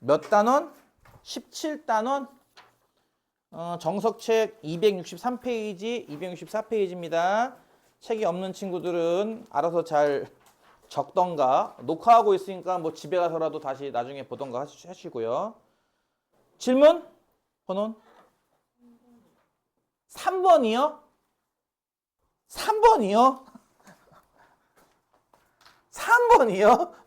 몇 단원? 17단원. 정석책 263페이지, 264페이지입니다. 책이 없는 친구들은 알아서 잘 적던가, 녹화하고 있으니까 뭐 집에 가서라도 다시 나중에 보던가 하시고요. 질문? 번호는? 3번이요? 3번이요? 3번이요?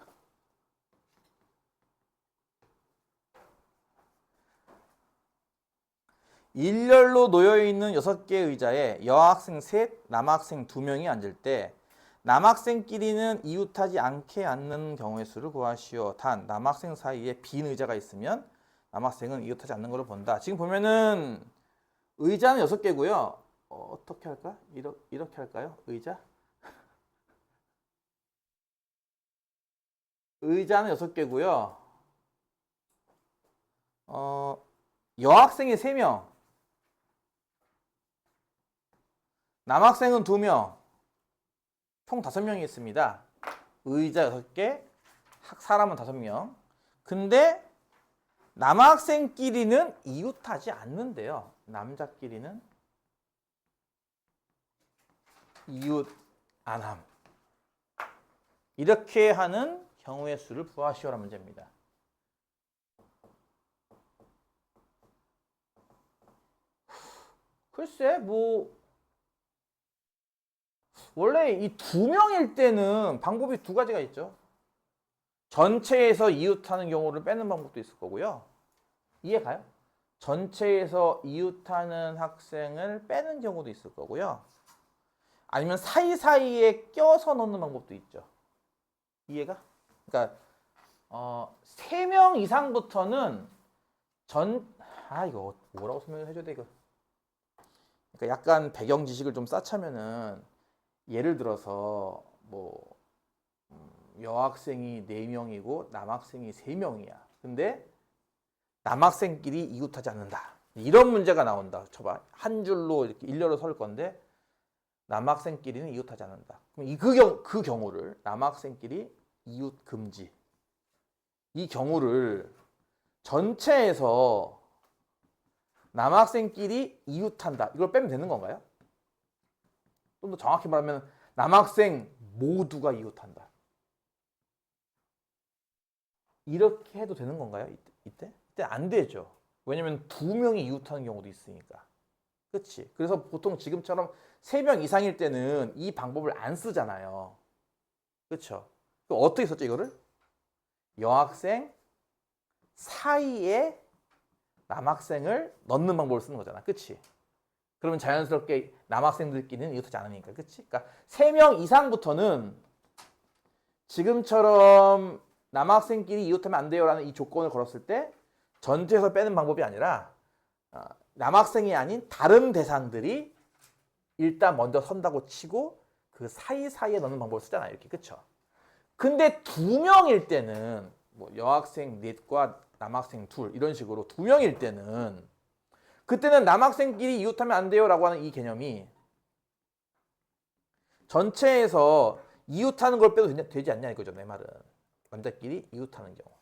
일렬로 놓여있는 6개의 의자에 여학생 셋, 남학생 2명이 앉을 때 남학생끼리는 이웃하지 않게 앉는 경우의 수를 구하시오. 단, 남학생 사이에 빈 의자가 있으면 남학생은 이웃하지 않는 걸로 본다. 지금 보면은 의자는 6개고요. 어떻게 할까? 이렇게 할까요? 의자? 의자는 6개고요. 여학생이 3명. 남학생은 2명. 총 5명이 있습니다. 의자 6개, 사람은 5명. 근데 남학생끼리는 이웃하지 않는데요. 남자끼리는 이웃 안함. 이렇게 하는 경우의 수를 구하시오라는 문제입니다. 글쎄, 원래 이 2명일 때는 방법이 2가지가 있죠. 전체에서 이웃하는 경우를 빼는 방법도 있을 거고요. 이해가요? 전체에서 이웃하는 학생을 빼는 경우도 있을 거고요. 아니면 사이사이에 껴서 넣는 방법도 있죠. 이해가? 그러니까 3명 이상부터는 이거 뭐라고 설명을 해줘야 돼 이거. 그러니까 약간 배경 지식을 좀 쌓자면은 예를 들어서 여학생이 4명이고 남학생이 3명이야. 근데 남학생끼리 이웃하지 않는다. 이런 문제가 나온다. 쳐봐. 한 줄로 이렇게 일렬로 설 건데 남학생끼리는 이웃하지 않는다. 그럼 그 경우를 남학생끼리 이웃 금지. 이 경우를 전체에서 남학생끼리 이웃한다. 이걸 빼면 되는 건가요? 좀 더 정확히 말하면 남학생 모두가 이웃한다. 이렇게 해도 되는 건가요? 이때? 이때 안 되죠. 왜냐면 2명이 이웃하는 경우도 있으니까. 그치? 그래서 보통 지금처럼 3명 이상일 때는 이 방법을 안 쓰잖아요. 그쵸? 그럼 어떻게 썼죠, 이거를? 여학생 사이에 남학생을 넣는 방법을 쓰는 거잖아. 그치? 그러면 자연스럽게 남학생들끼리는 이웃하지 않으니까. 그치? 그러니까 3명 이상부터는 지금처럼 남학생끼리 이웃하면 안 돼요라는 이 조건을 걸었을 때 전체에서 빼는 방법이 아니라 남학생이 아닌 다른 대상들이 일단 먼저 선다고 치고 그 사이사이에 넣는 방법을 쓰잖아요. 이렇게. 그쵸? 근데 2명일 때는 여학생 넷과 남학생 둘 이런 식으로 2명일 때는 그때는 남학생끼리 이웃하면 안 돼요라고 하는 이 개념이 전체에서 이웃하는 걸 빼도 되지 않냐 이거죠. 내 말은. 남자끼리 이웃하는 경우.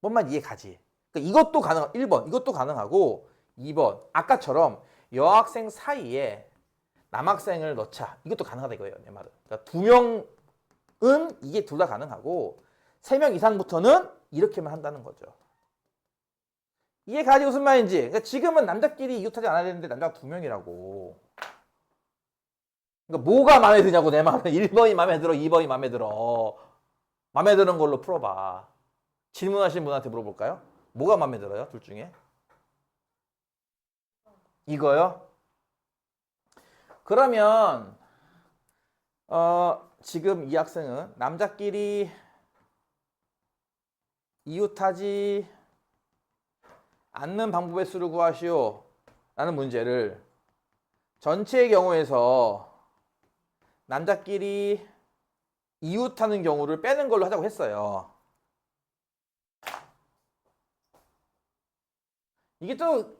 뭔 말 이해 가지? 그러니까 이것도 가능하고 1번 이것도 가능하고 2번 아까처럼 여학생 사이에 남학생을 넣자. 이것도 가능하다 이거예요. 내 말은. 그러니까 2명은 이게 둘 다 가능하고 3명 이상부터는 이렇게만 한다는 거죠. 이해 가지 무슨 말인지. 그러니까 지금은 남자끼리 이웃하지 않아야 되는데 남자가 2명이라고. 그러니까 뭐가 마음에 드냐고 내 말은. 1번이 마음에 들어, 2번이 마음에 들어. 마음에 드는 걸로 풀어봐. 질문하신 분한테 물어볼까요? 뭐가 마음에 들어요? 둘 중에? 이거요? 그러면 지금 이 학생은 남자끼리 이웃하지 않는 방법의 수를 구하시오 라는 문제를 전체의 경우에서 남자끼리 이웃하는 경우를 빼는 걸로 하자고 했어요. 이게 또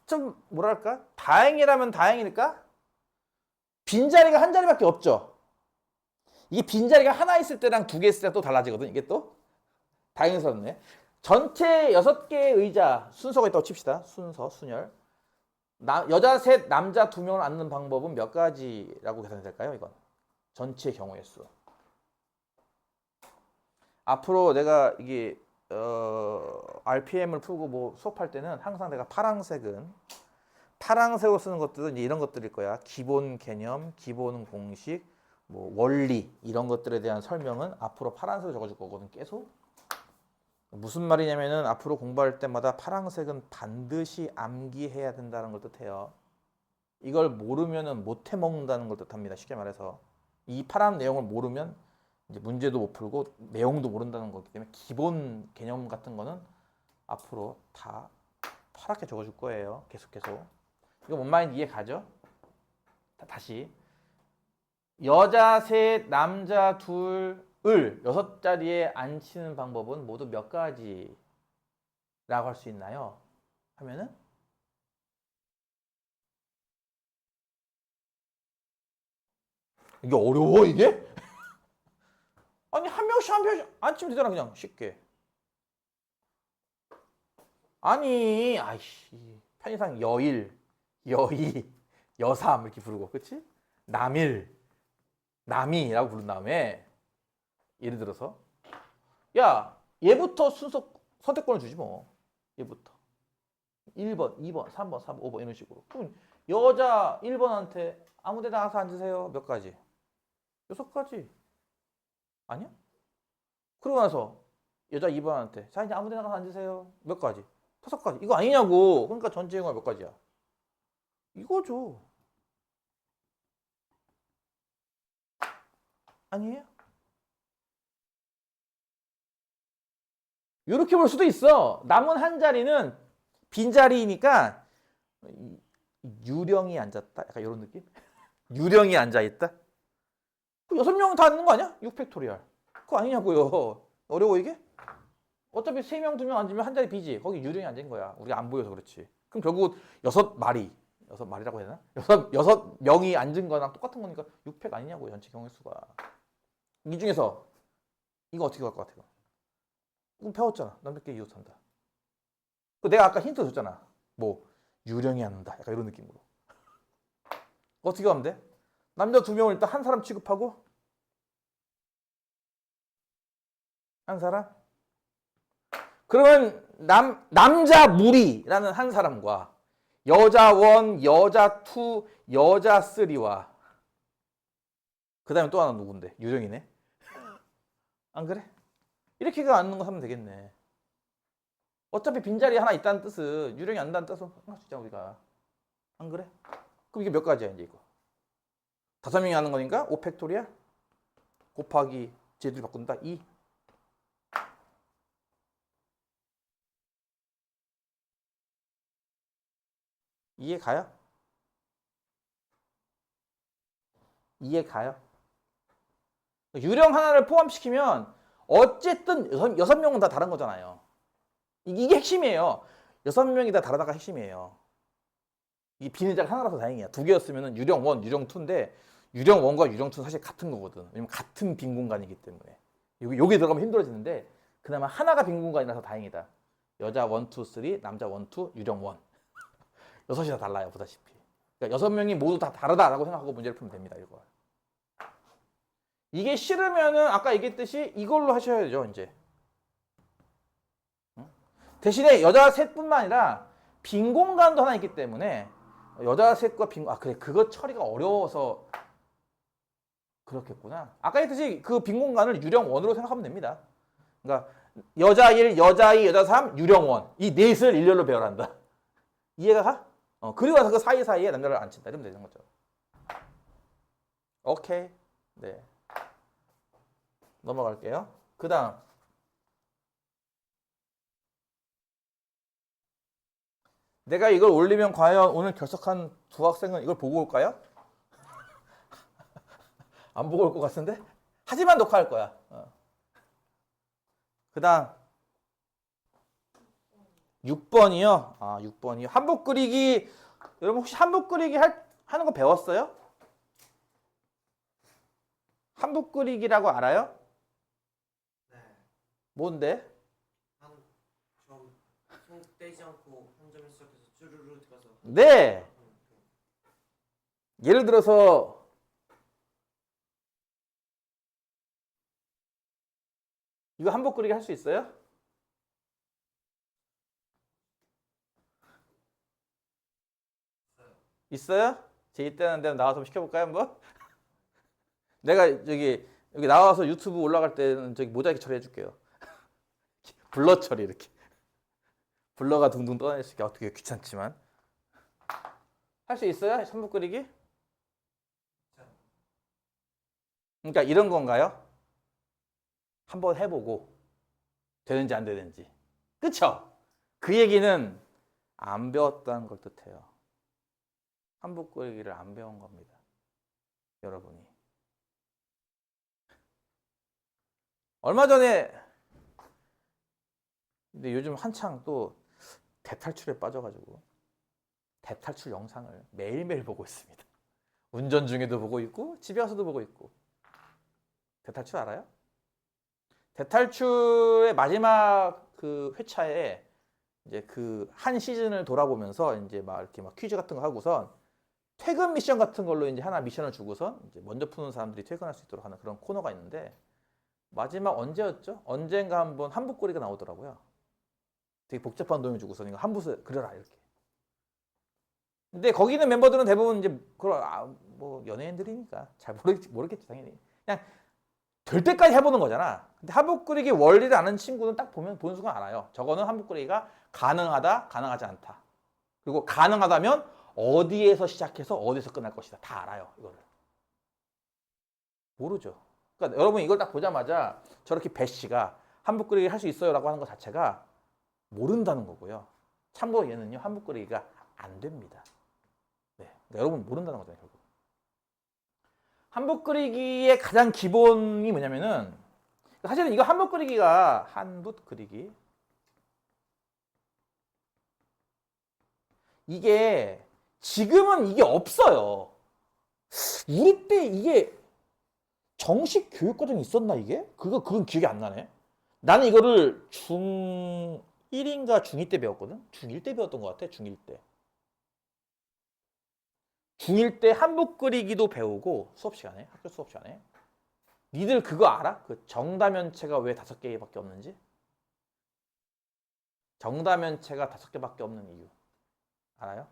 좀 뭐랄까? 다행이라면 다행일까? 빈자리가 한 자리밖에 없죠. 이게 빈자리가 하나 있을 때랑 2개 있을 때 또 달라지거든. 이게 또 다행스럽네. 전체 6개의 의자 순서가 있다고 칩시다. 순서, 순열. 여자 셋, 남자 2명을 앉는 방법은 몇 가지라고 계산이 될까요? 이건 전체 경우의 수. 앞으로 내가 이게 RPM을 풀고 뭐 수업할 때는 항상 내가 파란색으로 쓰는 것들은 이제 이런 것들일 거야. 기본 개념, 기본 공식, 뭐 원리 이런 것들에 대한 설명은 앞으로 파란색으로 적어줄 거거든. 계속. 무슨 말이냐면은 앞으로 공부할 때마다 파란색은 반드시 암기해야 된다는 걸 뜻해요. 이걸 모르면은 못 해먹는다는 걸 뜻합니다. 쉽게 말해서 이 파란 내용을 모르면 이제 문제도 못 풀고 내용도 모른다는 거기 때문에 기본 개념 같은 거는 앞으로 다 파랗게 적어줄 거예요. 계속. 이거 뭔 말인지 이해 가죠? 다시 여자 셋, 남자 둘을 6자리에 앉히는 방법은 모두 몇 가지라고 할 수 있나요? 하면은 이게 어려워 이게? 아니 한 명씩 앉히면 되잖아 그냥 쉽게. 아니 아이씨 편의상 여일, 여이, 여삼 이렇게 부르고 그치? 남일, 남이라고 부른 다음에 예를 들어서 야 얘부터 순서 선택권을 주지 뭐. 얘부터 1번, 2번, 3번, 4번, 5번 이런 식으로. 그럼 여자 1번한테 아무 데나 가서 앉으세요. 몇 가지? 6가지. 아니야? 그러고 나서 여자 2번한테 자 이제 아무 데나 가서 앉으세요. 몇 가지? 5가지. 이거 아니냐고. 그러니까 전체 경우가 몇 가지야? 이거죠. 아니에요? 이렇게 볼 수도 있어. 남은 한 자리는 빈자리니까 유령이 앉았다. 약간 이런 느낌? 유령이 앉아있다? 6명 다 앉는 거 아니야? 6팩토리얼. 그거 아니냐고요. 어려워 이게? 어차피 3명, 2명 앉으면 한 자리 비지. 거기 유령이 앉은 거야. 우리가 안 보여서 그렇지. 그럼 결국 6마리라고 해야 되나? 6명이 앉은 거랑 똑같은 거니까 6팩 아니냐고요. 전체 경우의 수가. 이 중에서 이거 어떻게 갈 것 같아요? 이거 배웠잖아. 남자끼리 이웃한다. 내가 아까 힌트 줬잖아. 뭐 유령이 앉는다. 약간 이런 느낌으로. 어떻게 하면 돼? 남자 2명을 일단 한 사람 취급하고 한 사람? 그러면 남자 무리라는 한 사람과 여자 1, 여자 2, 여자 3와 그 다음에 또 하나 누군데? 유령이네? 안 그래? 이렇게가 앉는 거 하면 되겠네. 어차피 빈자리 하나 있다는 뜻은 유령이 앉는다는 뜻은 할 수 있잖아 우리가. 안 그래? 그럼 이게 몇 가지야 이제 이거? 5명이 하는 거니까 5팩토리야 곱하기 쟤들이 바꾼다 2. 이해 가요? 이해 가요? 유령 하나를 포함시키면 어쨌든 6명은 다 다른 거잖아요. 이게 핵심이에요. 6명이 다 다르다가 핵심이에요. 이 비례자가 하나라서 다행이야. 2개였으면 유령 1, 유령 2인데 유령 1과 유령 2는 사실 같은 거거든. 왜냐면 같은 빈 공간이기 때문에. 여기 들어가면 힘들어지는데 그나마 하나가 빈 공간이라서 다행이다. 여자 1, 2, 3, 남자 1, 2, 유령 1. 6이 다 달라요. 보다시피. 그러니까 6명이 모두 다 다르다라고 생각하고 문제를 풀면 됩니다. 이거. 이게 싫으면은 아까 얘기했듯이 이걸로 하셔야 되죠. 이제. 대신에 여자 셋뿐만 아니라 빈 공간도 하나 있기 때문에 여자 셋과 그래 그거 처리가 어려워서 그렇겠구나. 아까 했듯이 그 빈 공간을 유령 1으로 생각하면 됩니다. 그러니까 여자 1, 여자 2, 여자 3, 유령 1. 이 넷을 일렬로 배열한다. 이해가 가? 그리고 나서 그 사이사이에 남자를 앉힌다. 이러면 되는 거죠. 오케이. 네. 넘어갈게요. 그 다음. 내가 이걸 올리면 과연 오늘 결석한 두 학생은 이걸 보고 올까요? 안 보고 올 것 같은데? 하지만 녹화할 거야. 그 다음 6번이요. 6번이요. 한복 그리기. 여러분 혹시 한복 그리기 하는 거 배웠어요? 한복 그리기라고 알아요? 네. 뭔데? 떼지 않고 한 점에 시작해서 쭈르르 가서. 네. 예를 들어서 이거 한복 그리기 할 수 있어요? 있어요? 제 이때는 데는 나와서 한번 시켜볼까요 한번? 내가 여기 나와서 유튜브 올라갈 때는 저기 모자이크 처리해줄게요. 블러 처리 이렇게. 블러가 둥둥 떠다닐 수 있게 어떻게 귀찮지만 할 수 있어요? 한복 그리기? 그러니까 이런 건가요? 한번 해보고 되는지 안 되는지. 그쵸? 그 얘기는 안 배웠다는 걸 뜻해요. 한복 그리기를 안 배운 겁니다. 여러분이. 얼마 전에 근데 요즘 한창 또 대탈출에 빠져가지고 대탈출 영상을 매일매일 보고 있습니다. 운전 중에도 보고 있고 집에 와서도 보고 있고. 대탈출 알아요? 대탈출의 마지막 그 회차에 이제 그 한 시즌을 돌아보면서 이제 막 이렇게 막 퀴즈 같은 거 하고선 퇴근 미션 같은 걸로 이제 하나 미션을 주고선 이제 먼저 푸는 사람들이 퇴근할 수 있도록 하는 그런 코너가 있는데 마지막 언제였죠? 언젠가 한번 한붓고리가 나오더라고요. 되게 복잡한 도움을 주고선 이거 한 붓을 그려라 이렇게. 근데 거기 있는 멤버들은 대부분 이제 그런 뭐 연예인들이니까 잘 모르겠지 당연히. 그냥 될 때까지 해보는 거잖아. 근데 한복 그리기 원리를 아는 친구는 딱 보면 보는 순간 알아요. 저거는 한복 그리기가 가능하다, 가능하지 않다. 그리고 가능하다면 어디에서 시작해서 어디서 끝날 것이다. 다 알아요. 이거를. 모르죠. 그러니까 여러분 이걸 딱 보자마자 저렇게 배 씨가 한복 그리기 할 수 있어요라고 하는 것 자체가 모른다는 거고요. 참고로 얘는요 한복 그리기가 안 됩니다. 네, 그러니까 여러분 모른다는 거잖아요. 결국. 한복 그리기의 가장 기본이 뭐냐면은 사실은 이거 한복 그리기가 한붓 그리기 이게 지금은 이게 없어요. 우리 때 이게 정식 교육 과정이 있었나 이게? 그건 기억이 안 나네. 나는 이거를 중1인가 중2 때 배웠거든. 중1 때 배웠던 것 같아. 중1 때. 중1 때 한복 그리기도 배우고 수업 시간에 학교 수업 시간에 니들 그거 알아? 그 정다면체가 왜 5개밖에 없는지? 정다면체가 5개밖에 없는 이유 알아요?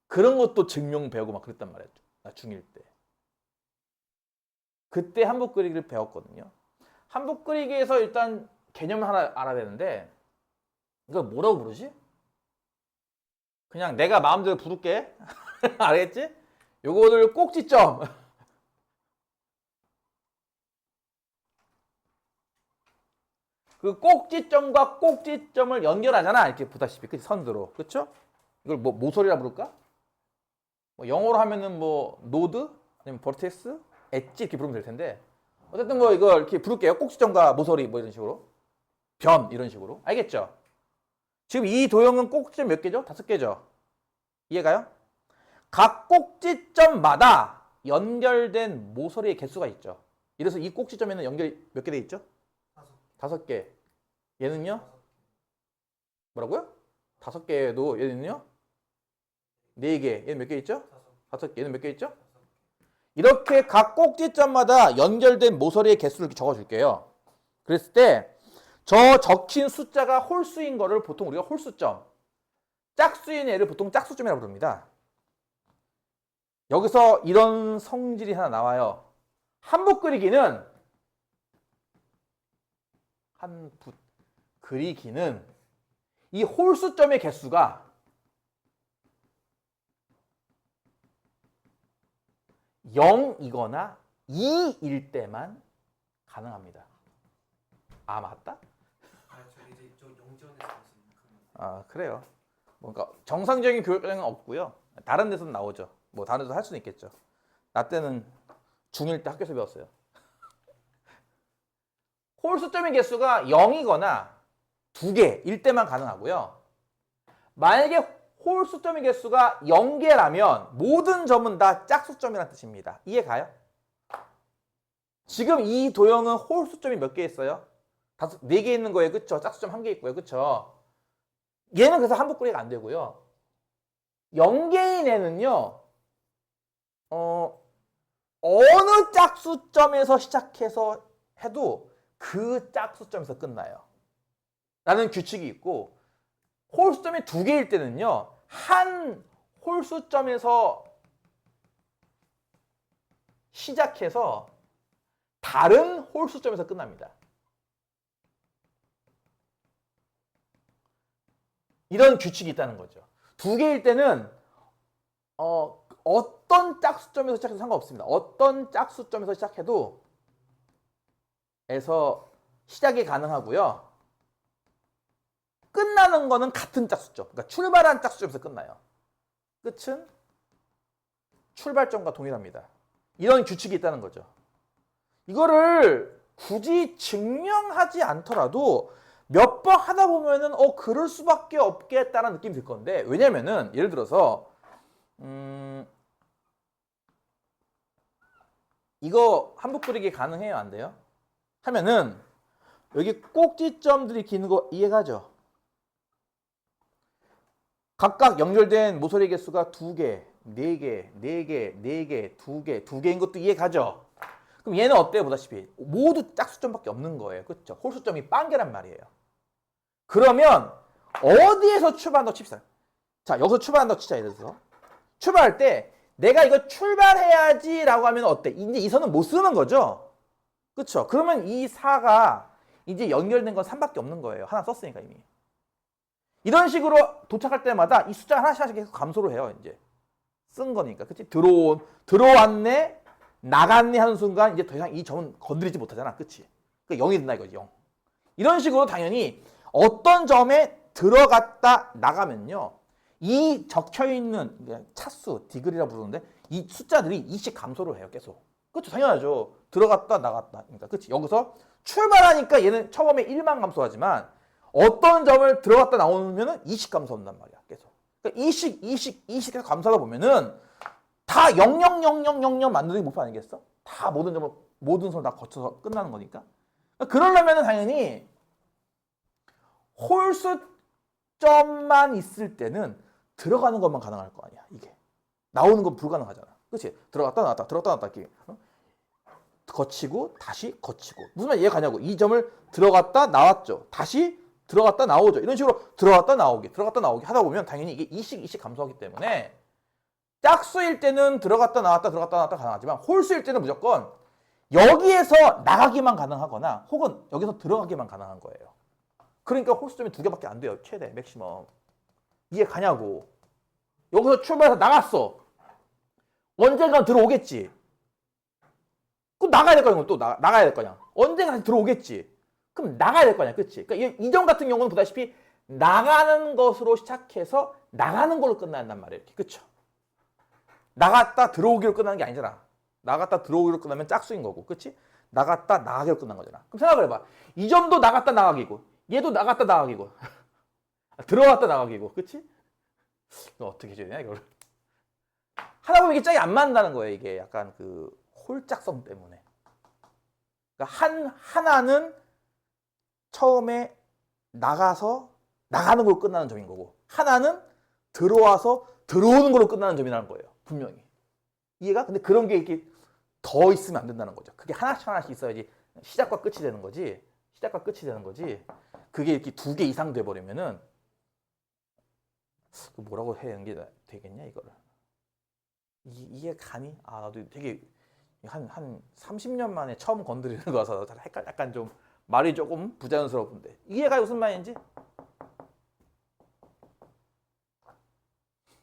그런 것도 증명 배우고 막 그랬단 말이야. 나 중1 때. 그때 한복 그리기를 배웠거든요. 한복 그리기에서 일단 개념을 하나 알아야 되는데 이걸 뭐라고 부르지? 그냥 내가 마음대로 부를게. 알겠지? 요거를 꼭지점. 그 꼭지점과 꼭지점을 연결하잖아. 이렇게 보다시피. 그치? 선으로. 그쵸? 이걸 뭐 모서리라 부를까? 뭐 영어로 하면은 뭐 노드? 아니면 버텍스? 엣지? 이렇게 부르면 될 텐데. 어쨌든 뭐 이걸 이렇게 부를게요. 꼭지점과 모서리 뭐 이런 식으로. 변 이런 식으로. 알겠죠? 지금 이 도형은 꼭지점 몇 개죠? 5개죠? 이해가요? 각 꼭지점마다 연결된 모서리의 개수가 있죠. 이래서 이 꼭지점에는 연결이 몇 개 돼 있죠? 5개. 얘는요? 뭐라고요? 5개에도 얘는요? 4개. 얘는 몇 개 있죠? 5개. 얘는 몇 개 있죠? 이렇게 각 꼭지점마다 연결된 모서리의 개수를 이렇게 적어줄게요. 그랬을 때 저 적힌 숫자가 홀수인 거를 보통 우리가 홀수점, 짝수인 애를 보통 짝수점이라고 부릅니다. 여기서 이런 성질이 하나 나와요. 한붓 그리기는 한붓 그리기는 이 홀수점의 개수가 0이거나 2일 때만 가능합니다. 아 맞다? 저 영전에서 아 그래요. 뭔가 정상적인 교육과정은 없고요. 다른 데서는 나오죠. 뭐 다른 데서 할 수는 있겠죠. 나 때는 중1 때 학교에서 배웠어요. 홀수점의 개수가 0이거나 2개일 때만 가능하고요. 만약에 홀수점의 개수가 0개라면 모든 점은 다 짝수점이라는 뜻입니다. 이해가요? 지금 이 도형은 홀수점이 몇 개 있어요? 4개 있는 거예요. 그쵸? 짝수점 1개 있고요. 그쵸? 얘는 그래서 한북구리가 안 되고요. 0개인에는요. 어느 짝수점에서 시작해서 해도 그 짝수점에서 끝나요. 라는 규칙이 있고, 홀수점이 2개일 때는요. 한 홀수점에서 시작해서 다른 홀수점에서 끝납니다. 이런 규칙이 있다는 거죠. 2개일 때는 어떤 짝수점에서 시작해도 상관없습니다. 어떤 짝수점에서 시작해도 시작이 가능하고요. 끝나는 거는 같은 짝수점. 그러니까 출발한 짝수점에서 끝나요. 끝은 출발점과 동일합니다. 이런 규칙이 있다는 거죠. 이거를 굳이 증명하지 않더라도 몇 번 하다 보면은 그럴 수밖에 없겠다는 느낌이 들 건데, 왜냐면은 예를 들어서 이거 한북그리기 가능해요, 안 돼요? 하면은 여기 꼭지점들이 기는 거 이해가죠? 각각 연결된 모서리 개수가 2개, 4개, 4개, 4개, 2개, 2개인 것도 이해가죠? 그럼 얘는 어때요? 보다시피 모두 짝수점밖에 없는 거예요. 그렇죠? 홀수점이 빵개란 말이에요. 그러면 어디에서 출발한다고 칩시다. 자, 여기서 출발한다고 치자. 예를 들어서 출발할 때 내가 이거 출발해야지 라고 하면 어때? 이제 이 선은 못 쓰는 거죠? 그렇죠? 그러면 이 4가 이제 연결된 건 3밖에 없는 거예요. 하나 썼으니까 이미. 이런 식으로 도착할 때마다 이 숫자 하나씩 계속 감소를 해요. 이제 쓴 거니까. 그치? 들어왔네, 나갔네 하는 순간 이제 더 이상 이 점은 건드리지 못하잖아. 그치? 그러니까 0이 된다 이거지. 0. 이런 식으로 당연히 어떤 점에 들어갔다 나가면요. 이 적혀있는 차수, 디그리라 부르는데 이 숫자들이 2씩 감소를 해요. 계속. 그렇죠? 당연하죠. 들어갔다 나갔다. 그러니까 그치? 여기서 출발하니까 얘는 처음에 1만 감소하지만 어떤 점을 들어갔다 나오면은 2씩 감소한단 말이야. 계속. 그러니까 2씩 계속 감소하다 보면은 다 00000 만드는 게 목표 아니겠어? 다 모든 선을 다 거쳐서 끝나는 거니까. 그러려면은 당연히 홀수점만 있을 때는 들어가는 것만 가능할 거 아니야. 이게 나오는 건 불가능하잖아. 그렇지? 들어갔다 나왔다, 들어갔다 나왔다 이렇게 거치고 다시 거치고. 무슨 말 이해가 가냐고. 이 점을 들어갔다 나왔죠. 다시 들어갔다 나오죠. 이런 식으로 들어갔다 나오기 하다 보면 당연히 이게 2씩 감소하기 때문에 짝수일 때는 들어갔다 나왔다 가능하지만 홀수일 때는 무조건 여기에서 나가기만 가능하거나 혹은 여기서 들어가기만 가능한 거예요. 그러니까 홀수점이 2개밖에 안 돼요. 최대 맥시멈. 이해 가냐고. 여기서 출발해서 나갔어. 언젠간 들어오겠지. 그럼 나가야 될 거야. 또 나가야 될 거냐. 언젠간 들어오겠지. 그럼 나가야 될 거냐. 그치? 그러니까 이 점 같은 경우는 보다시피 나가는 것으로 시작해서 나가는 걸로 끝난단 말이에요. 이렇게. 그쵸? 나갔다 들어오기로 끝나는 게 아니잖아. 나갔다 들어오기로 끝나면 짝수인 거고. 그치? 나갔다 나가기로 끝난 거잖아. 그럼 생각을 해봐. 이 점도 나갔다 나가기고 얘도 나갔다 나가기고 들어갔다 나가기고. 그치? 너 어떻게 해줘야 되냐 이걸. 하다 보면 이게 짝이 안 맞는다는 거예요. 이게 약간 그 홀짝성 때문에. 그러니까 하나는 처음에 나가서 나가는 걸로 끝나는 점인 거고 하나는 들어와서 들어오는 걸로 끝나는 점이라는 거예요. 분명히. 이해가? 근데 그런 게 이렇게 더 있으면 안 된다는 거죠. 그게 하나씩 있어야지 시작과 끝이 되는 거지. 시작과 끝이 되는 거지. 그게 이렇게 2개 이상 돼버리면은 뭐라고 해야 하는 게 되겠냐 이거를. 이게 가니? 아 나도 되게 한 30년 만에 처음 건드리는 거라서 약간 좀 말이 조금 부자연스러운데 이해가 무슨 말인지?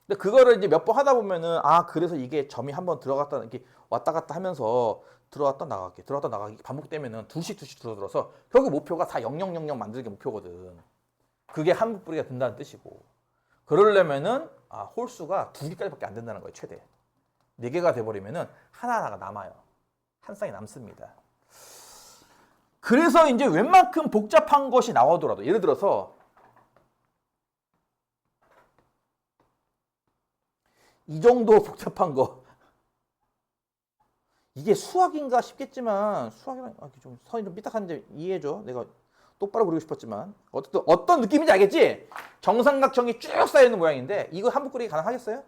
근데 그거를 이제 몇 번 하다 보면은 그래서 이게 점이 한번 들어갔다 이렇게 왔다 갔다 하면서 들어갔다 나가기 반복되면은 둘씩 줄어들어서 결국 목표가 다 0000 만드는 게 목표거든. 그게 한북부리가 된다는 뜻이고. 그러려면은 홀수가 2개까지밖에 안 된다는 거예요. 최대. 4개가 돼버리면은 하나가 남아요. 한 쌍이 남습니다. 그래서 이제 웬만큼 복잡한 것이 나오더라도 예를 들어서 이 정도 복잡한 거 이게 수학인가 싶겠지만 수학이랑 좀 선이 좀 삐딱한데 이해해줘. 내가 똑바로 그리고 싶었지만 어떤 느낌인지 알겠지? 정삼각형이 쭉 쌓여있는 모양인데 이거 한복 그리기 가능하겠어요?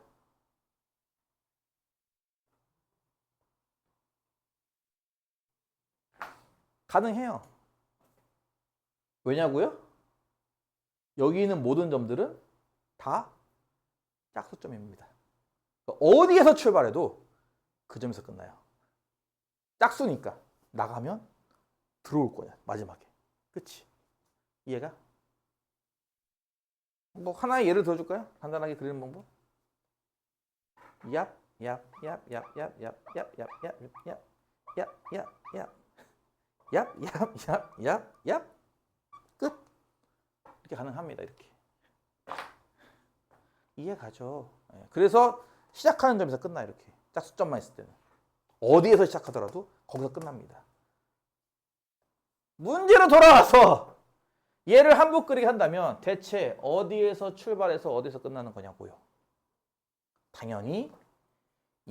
가능해요. 왜냐고요? 여기 있는 모든 점들은 다 짝수점입니다. 어디에서 출발해도 그 점에서 끝나요. 짝수니까 나가면 들어올 거야 마지막에. 그치? 이해가? 뭐 하나의 예를 들어줄까요? 간단하게 그리는 방법. 얍, 얍, 얍, 얍, 얍, 얍, 얍, 얍, 얍, 얍, 얍, 얍, 얍, 얍, 얍, 얍, 얍, 얍, 끝. 이렇게 가능합니다. 이렇게. 이해 가죠? 그래서 시작하는 점에서 끝나 이렇게. 짝수점만 있을 때는. 어디에서 시작하더라도 거기서 끝납니다. 문제로 돌아와서 얘를 한복 그리기 한다면 대체 어디에서 출발해서 어디에서 끝나는 거냐고요. 당연히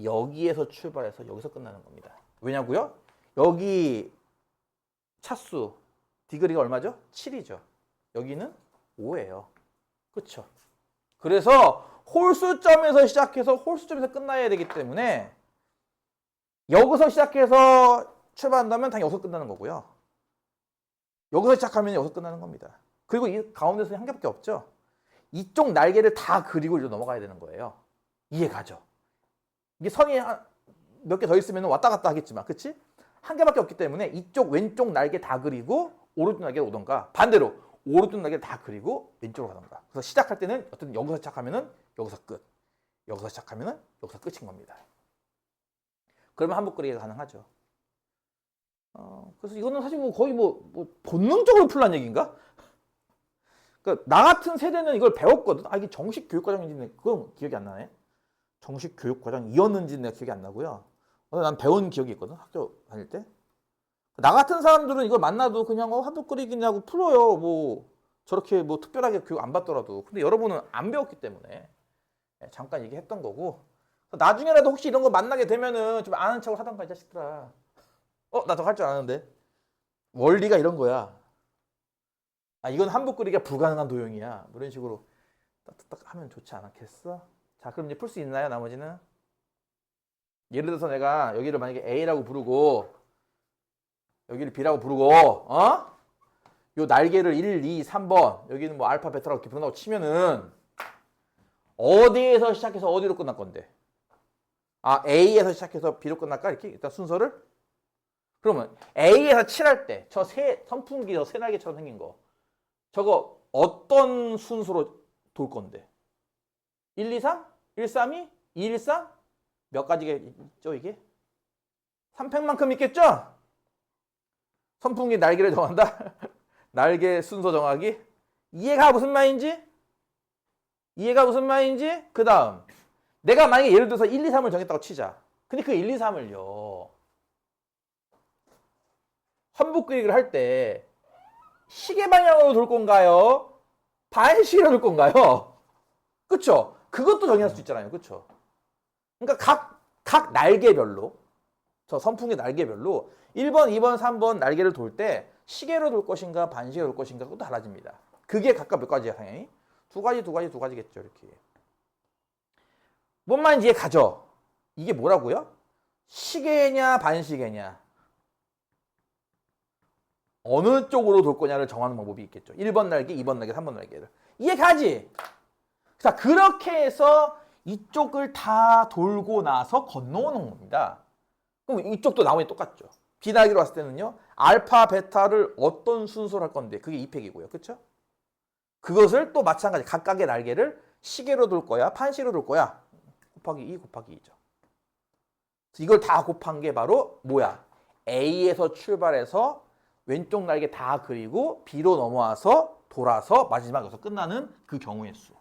여기에서 출발해서 여기서 끝나는 겁니다. 왜냐고요? 여기 차수 디그리가 얼마죠? 7이죠. 여기는 5예요. 그렇죠? 그래서 홀수점에서 시작해서 홀수점에서 끝나야 되기 때문에 여기서 시작해서 출발한다면 당연히 여기서 끝나는 거고요. 여기서 시작하면 여기서 끝나는 겁니다. 그리고 이 가운데서 한 개밖에 없죠. 이쪽 날개를 다 그리고 이리로 넘어가야 되는 거예요. 이해 가죠? 이게 선이 몇 개 더 있으면 왔다 갔다 하겠지만, 그치? 한 개밖에 없기 때문에 이쪽 왼쪽 날개 다 그리고 오른쪽 날개로 오던가, 반대로 오른쪽 날개 다 그리고 왼쪽으로 가던가. 그래서 시작할 때는 어쨌든 여기서 시작하면은 여기서 끝, 여기서 시작하면은 여기서 끝인 겁니다. 그러면 한복 그리기가 가능하죠. 그래서 이거는 사실 뭐 거의 뭐 본능적으로 풀란 얘기인가? 그러니까 나 같은 세대는 이걸 배웠거든. 이게 정식 교육과정인지 그건 기억이 안 나네. 정식 교육과정이었는지 내가 기억이 안 나고요. 난 배운 기억이 있거든. 학교 다닐 때. 나 같은 사람들은 이걸 만나도 그냥 한복 그리기냐고 풀어요. 뭐 저렇게 뭐 특별하게 교육 안 받더라도. 근데 여러분은 안 배웠기 때문에 잠깐 얘기했던 거고. 나중에라도 혹시 이런 거 만나게 되면은 좀 아는 척을 하던가 이 자식들아. 나도 할 줄 아는데. 원리가 이런 거야. 이건 한복 그리기가 불가능한 도형이야. 뭐 이런 식으로 딱딱딱 하면 좋지 않겠어? 자, 그럼 이제 풀 수 있나요? 나머지는? 예를 들어서 내가 여기를 만약에 A라고 부르고 여기를 B라고 부르고 요 날개를 1, 2, 3번 여기는 뭐 알파, 베타라고 이렇게 부른다고 치면은 어디에서 시작해서 어디로 끝날 건데? A에서 시작해서 B로 끝날까? 이렇게 일단 순서를? 그러면 A에서 칠할 때 저 선풍기 저 새 날개처럼 생긴 거 저거 어떤 순서로 돌 건데? 1, 2, 3? 1, 3, 2? 2, 1, 3? 몇 가지가 있죠 이게? 3팩만큼 있겠죠? 선풍기 날개를 정한다? 날개 순서 정하기? 이해가 무슨 말인지? 이해가 무슨 말인지? 그 다음 내가 만약에 예를 들어서 1, 2, 3을 정했다고 치자. 근데 그 1, 2, 3을요 한복 그리기를 할 때 시계 방향으로 돌 건가요? 반시계로 돌 건가요? 그쵸? 그것도 정의할 수 있잖아요. 그쵸? 그러니까 각 날개별로 저 선풍기 날개별로 1번, 2번, 3번 날개를 돌 때 시계로 돌 것인가 반시계로 돌 것인가 또 달라집니다. 그게 각각 몇 가지야 당연히? 두 가지겠죠. 이렇게. 뭔 말인지 이해 가죠? 이게 뭐라고요? 시계냐 반시계냐 어느 쪽으로 돌 거냐를 정하는 방법이 있겠죠. 1번 날개, 2번 날개, 3번 날개를. 이해 가지? 자, 그렇게 해서 이쪽을 다 돌고 나서 건너오는 겁니다. 그럼 이쪽도 나머지 똑같죠. 비날개로 왔을 때는요. 알파, 베타를 어떤 순서로 할 건데 그게 2팩이고요. 그렇죠? 그것을 또 마찬가지 각각의 날개를 시계로 돌 거야, 판시로 돌 거야. 곱하기 2 곱하기 2죠. 이걸 다 곱한 게 바로 뭐야? A에서 출발해서 왼쪽 날개 다 그리고 B로 넘어와서 돌아서 마지막에서 끝나는 그 경우의 수.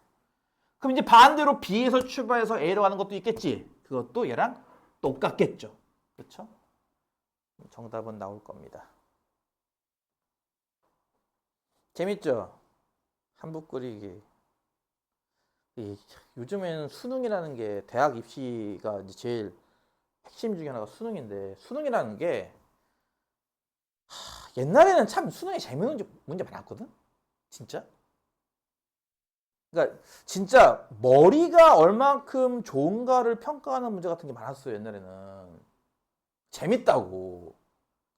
그럼 이제 반대로 B에서 출발해서 A로 가는 것도 있겠지. 그것도 얘랑 똑같겠죠. 그렇죠? 정답은 나올 겁니다. 재밌죠? 한복 그리기. 요즘에는 수능이라는 게 대학 입시가 이제 제일 핵심 중에 하나가 수능인데 수능이라는 게 옛날에는 참 수능에 재미있는 문제 많았거든. 진짜. 그러니까 진짜 머리가 얼만큼 좋은가를 평가하는 문제 같은 게 많았어요. 옛날에는. 재밌다고.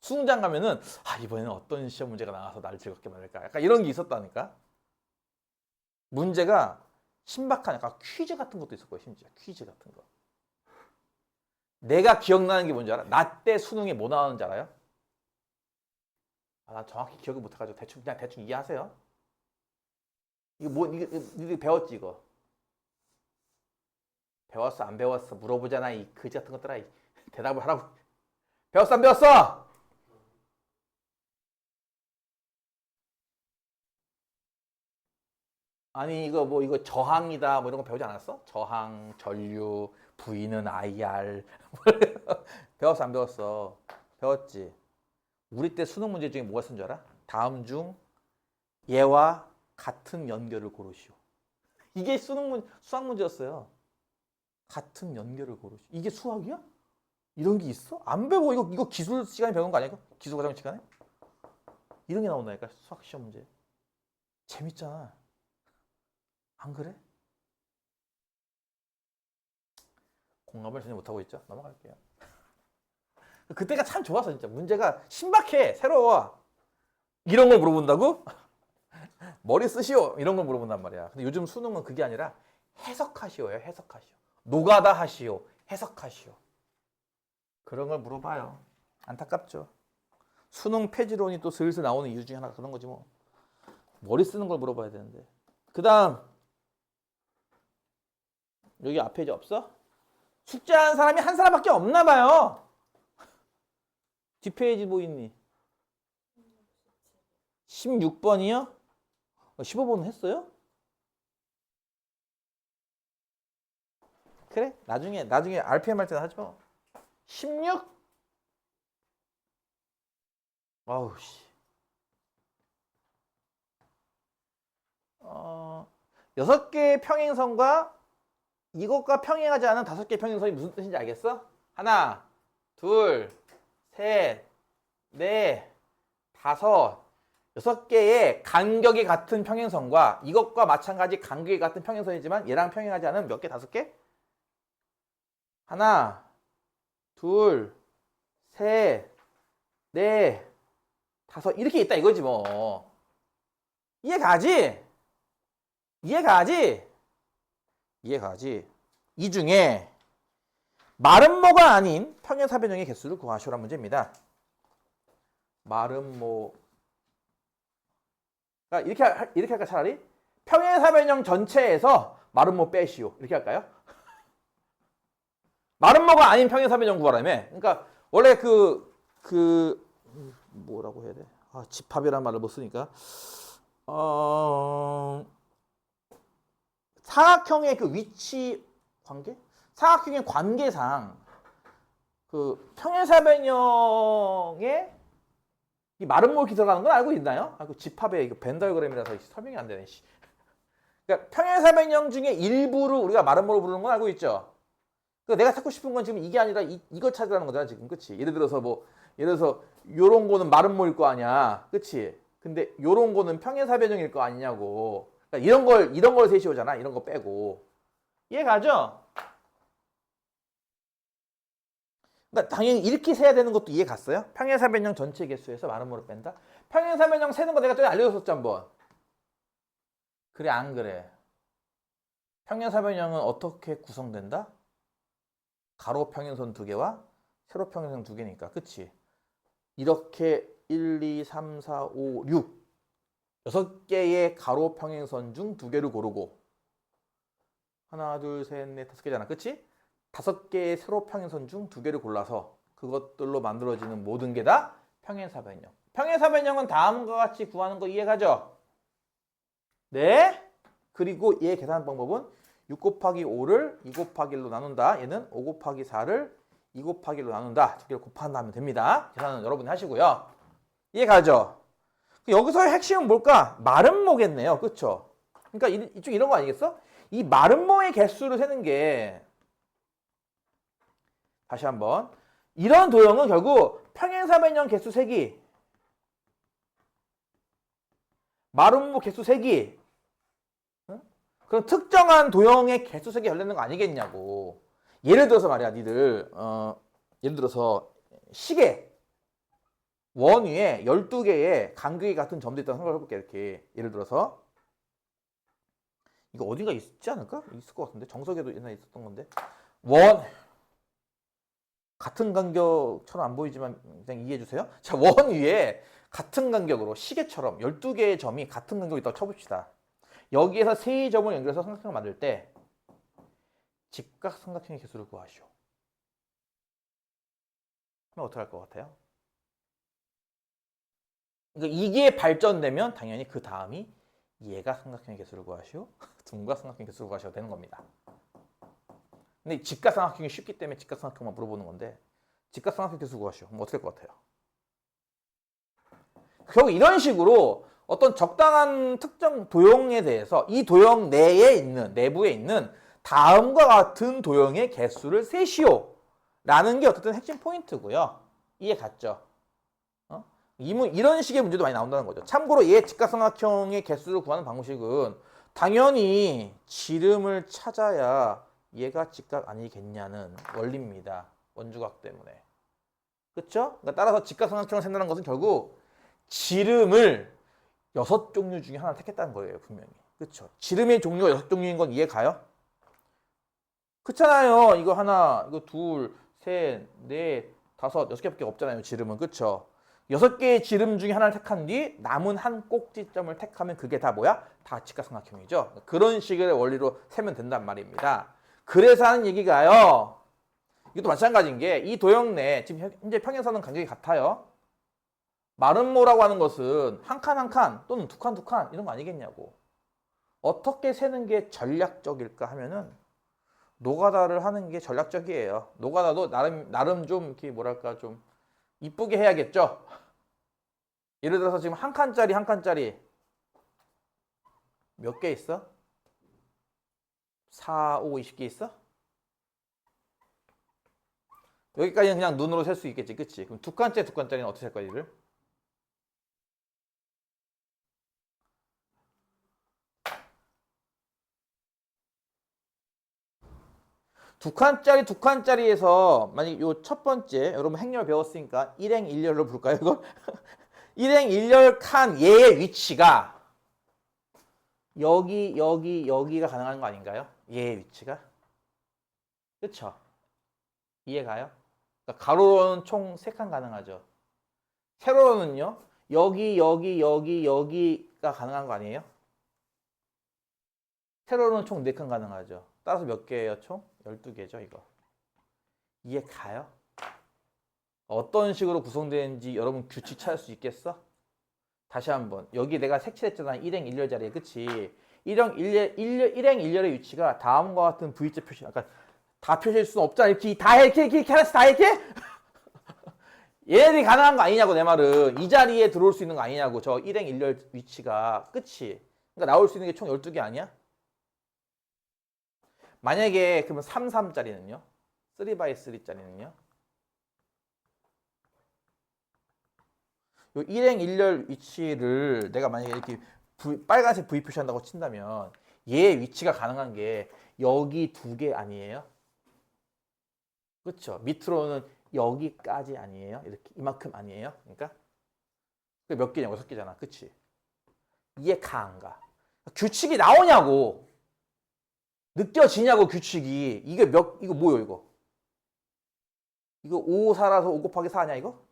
수능장 가면은 이번에는 어떤 시험 문제가 나와서 나를 즐겁게 만들까? 약간 이런 게 있었다니까. 문제가 신박한 약간 퀴즈 같은 것도 있었고요. 심지어 퀴즈 같은 거. 내가 기억나는 게 뭔지 알아? 나 때 수능에 뭐 나왔는지 알아요? 나 정확히 기억을 못해가지고 그냥 대충 이해하세요. 이거 배웠지 이거? 배웠어 안 배웠어 물어보잖아 이 거지 같은 것들아. 대답을 하라고. 배웠어 안 배웠어? 아니 이거 저항이다 뭐 이런 거 배우지 않았어? 저항, 전류, V는 IR. 배웠어 안 배웠어? 배웠지. 우리 때 수능 문제 중에 뭐가 쓴 줄 알아? 다음 중 얘와 같은 연결을 고르시오. 이게 수학 문제였어요. 같은 연결을 고르시오. 이게 수학이야? 이런 게 있어? 안 배워. 이거 기술 시간에 배우는 거 아니야? 기술 과정 시간에? 이런 게 나온다니까 수학 시험 문제. 재밌잖아. 안 그래? 공감을 전혀 못하고 있죠? 넘어갈게요. 그때가 참 좋았어 진짜. 문제가 신박해. 새로워. 이런 걸 물어본다고? 머리 쓰시오. 이런 걸 물어본단 말이야. 근데 요즘 수능은 그게 아니라 해석하시오예요. 해석하시오. 노가다 하시오. 해석하시오. 그런 걸 물어봐요. 안타깝죠. 수능 폐지론이 또 슬슬 나오는 이유 중에 하나가 그런 거지 뭐. 머리 쓰는 걸 물어봐야 되는데. 그 다음 여기 앞에 이제 없어? 숙제하는 사람이 한 사람밖에 없나 봐요. 뒷페이지 뭐 있니? 16번이요? 15번은 했어요? 그래? 나중에 RPM 할 때는 하지 뭐. 16? 아우 씨. 6개의 평행선과 이것과 평행하지 않은 5개의 평행선이 무슨 뜻인지 알겠어? 하나, 둘, 셋, 넷, 다섯, 6개의 간격이 같은 평행선과 이것과 마찬가지 간격이 같은 평행선이지만 얘랑 평행하지 않은 몇 개? 5개? 하나, 둘, 셋, 넷, 다섯 이렇게 있다 이거지 뭐. 이해가지? 이해가지? 이해가지? 이 중에 마름모가 아닌 평행사변형의 개수를 구하시오라는 문제입니다. 마름모. 그러니까 이렇게 할까 차라리? 평행사변형 전체에서 마름모 빼시오. 이렇게 할까요? 마름모가 아닌 평행사변형 구하라며. 그러니까 원래 뭐라고 해야 돼? 집합이란 말을 못 쓰니까. 사각형의 그 위치 관계? 사각형의 관계상 그 평행사변형의 이 마름모 들어가는 건 알고 있나요? 집합의 이거 벤 다이어그램이라서 설명이 안 되네. 그러니까 평행사변형 중에 일부를 우리가 마름모로 부르는 건 알고 있죠. 그러니까 내가 찾고 싶은 건 지금 이게 아니라 이걸 찾으라는 거잖아 지금, 그렇지? 예를 들어서 요런 거는 마름모일 거 아니야, 그렇지? 근데 요런 거는 평행사변형일 거 아니냐고. 그러니까 이런 걸 세시오잖아. 이런 거 빼고. 이해가죠? 그러니까 당연히 이렇게 세야 되는 것도 이해 갔어요? 평행사변형 전체 개수에서 마름모를 뺀다. 평행사변형 세는 거 내가 전에 알려줬었죠 한번. 그래 안 그래? 평행사변형은 어떻게 구성된다? 가로 평행선 2개와 세로 평행선 2개니까, 그치? 이렇게 1, 2, 3, 4, 5, 6 6개의 가로 평행선 중 2개를 고르고 하나, 둘, 셋, 넷, 5개잖아, 그치? 5개의 세로 평행선 중 2개를 골라서 그것들로 만들어지는 모든 게 다 평행사변형. 평행사변형은 다음과 같이 구하는 거 이해가죠? 네. 그리고 얘 계산 방법은 6 곱하기 5를 2 곱하기 1로 나눈다. 얘는 5 곱하기 4를 2 곱하기 1로 나눈다. 두 개를 곱한다 하면 됩니다. 계산은 여러분이 하시고요. 이해가죠? 여기서의 핵심은 뭘까? 마름모겠네요. 그쵸? 그러니까 이쪽 이런 거 아니겠어? 이 마름모의 개수를 세는 게, 다시 한번, 이런 도형은 결국 평행사변형 개수 세기, 마름모 개수 세기. 응? 그럼 특정한 도형의 개수 세기 열리는 거 아니겠냐고. 예를 들어서 말이야, 니들. 예를 들어서 시계. 원 위에 12개의 간격이 같은 점도 있다고 생각을 해볼게. 이렇게. 예를 들어서. 이거 어딘가 있지 않을까? 있을 것 같은데. 정석에도 옛날에 있었던 건데. 원. 같은 간격처럼 안 보이지만 그냥 이해해 주세요. 자, 원 위에 같은 간격으로 시계처럼 12개의 점이 같은 간격이 있다고 쳐봅시다. 여기에서 세 점을 연결해서 삼각형을 만들 때 직각삼각형의 개수를 구하시오. 그럼 어떻게 할 것 같아요? 그러니까 이게 발전되면 당연히 그 다음이 얘가 삼각형의 개수를 구하시오. 둔각삼각형의 개수를 구하셔야 되는 겁니다. 근데 직각삼각형이 쉽기 때문에 직각삼각형만 물어보는 건데 직각삼각형 개수 구하시오. 그럼 어떻게 할 것 같아요? 결국 이런 식으로 어떤 적당한 특정 도형에 대해서 이 도형 내에 있는 내부에 있는 다음과 같은 도형의 개수를 세시오 라는 게 어쨌든 핵심 포인트고요. 이해 갔죠? 이런 식의 문제도 많이 나온다는 거죠. 참고로 얘 직각삼각형의 개수를 구하는 방식은 당연히 지름을 찾아야 얘가 직각 아니겠냐는 원리입니다. 원주각 때문에. 그렇죠? 그러니까 따라서 직각삼각형을 생각하는 것은 결국 지름을 6종류 중에 하나를 택했다는 거예요. 분명히. 그렇죠? 지름의 종류가 6종류인 건 이해 가요? 그렇잖아요. 이거 하나, 이거 둘, 셋, 넷, 다섯, 6개밖에 없잖아요. 지름은. 그렇죠? 6개의 지름 중에 하나를 택한 뒤 남은 한 꼭지점을 택하면 그게 다 뭐야? 다 직각삼각형이죠. 그런 식의 원리로 세면 된단 말입니다. 그래서 하는 얘기가요. 이것도 마찬가지인 게 이 도형 내 지금 현재 평행선은 간격이 같아요. 마름모라고 하는 것은 한 칸 한 칸 또는 두 칸 두 칸 이런 거 아니겠냐고. 어떻게 세는 게 전략적일까 하면은 노가다를 하는 게 전략적이에요. 노가다도 나름 좀 이렇게 뭐랄까 좀 이쁘게 해야겠죠. 예를 들어서 지금 한 칸짜리 몇 개 있어? 4, 5, 20개 있어? 여기까지는 그냥 눈으로 셀 수 있겠지, 그치? 그럼 두 칸짜리는 어떻게 셀 거야, 이를? 두 칸짜리에서 만약 요 첫 번째 여러분 행렬 배웠으니까 일행 일렬로 볼까요, 이거? 일행 일렬 칸 얘의 위치가 여기가 가능한 거 아닌가요? 얘의 위치가? 그쵸? 이해가요? 그러니까 가로로는 총 3칸 가능하죠. 세로로는요? 여기가 가능한 거 아니에요? 세로로는 총 4칸 가능하죠. 따라서 몇 개예요, 총? 12개죠, 이거. 이해 가요? 어떤 식으로 구성되는지 여러분 규칙 찾을 수 있겠어? 다시 한번. 여기 내가 색칠했잖아. 일행 일렬 자리에. 그치? 일행 일렬의 위치가 다음과 같은 V자 표시. 아까 다 표시할 수는 없잖아. 이렇게 다 이렇게 하나씩 다 이렇게? 얘네들이 가능한 거 아니냐고, 내 말은. 이 자리에 들어올 수 있는 거 아니냐고. 저 일행 일렬 위치가. 그치? 그러니까 나올 수 있는 게 총 12개 아니야? 만약에 그러면 3,3짜리는요? 3x3짜리는요? 요 일행 일렬 위치를 내가 만약에 이렇게 빨간색 V 표시한다고 친다면 얘의 위치가 가능한 게 여기 2개 아니에요? 그렇죠? 밑으로는 여기까지 아니에요? 이렇게 이만큼 아니에요? 그러니까 몇 개냐고 6개잖아. 그치? 이해가 안 가. 규칙이 나오냐고. 느껴지냐고 규칙이. 이거 뭐요 이거? 이거 5, 4라서 5 곱하기 4냐 이거?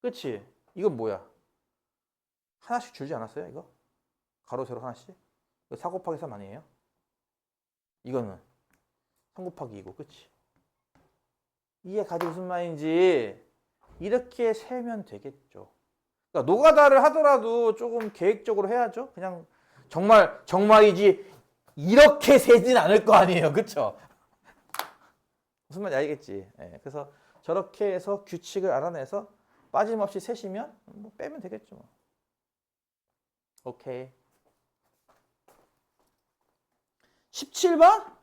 그치? 이건 뭐야? 하나씩 줄지 않았어요 이거? 가로 세로 하나씩? 이거 4 곱하기 3 아니에요? 이거는 3 곱하기 2고 그치? 이해가지 무슨 말인지 이렇게 세면 되겠죠. 그러니까 노가다를 하더라도 조금 계획적으로 해야죠. 그냥 정말이지 이렇게 세진 않을 거 아니에요. 그쵸? 무슨 말인지 알겠지? 네, 그래서 저렇게 해서 규칙을 알아내서 빠짐없이 세시면 뭐 빼면 되겠죠. 뭐. 오케이. 17번?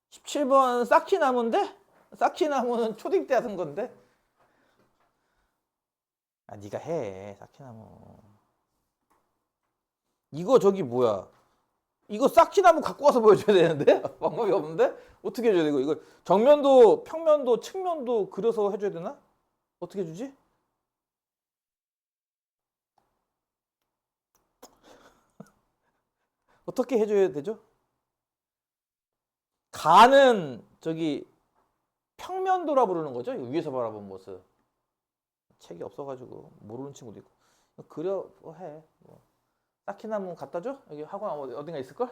17번 쌓기나무인데? 쌓기나무는 초딩 때 하던 건데? 네가 해. 사키나무. 이거 저기 뭐야? 이거 사키나무 갖고 와서 보여줘야 되는데 방법이 없는데 어떻게 해줘야 돼 이거 정면도 평면도 측면도 그려서 해줘야 되나? 어떻게 해주지? 어떻게 해줘야 되죠? 가는 저기 평면도라 부르는 거죠? 이거 위에서 바라본 모습. 책이 없어가지고 모르는 친구도 있고 그려 해. 뭐. 사키나무 갖다 줘? 여기 학원 어딘가 있을걸?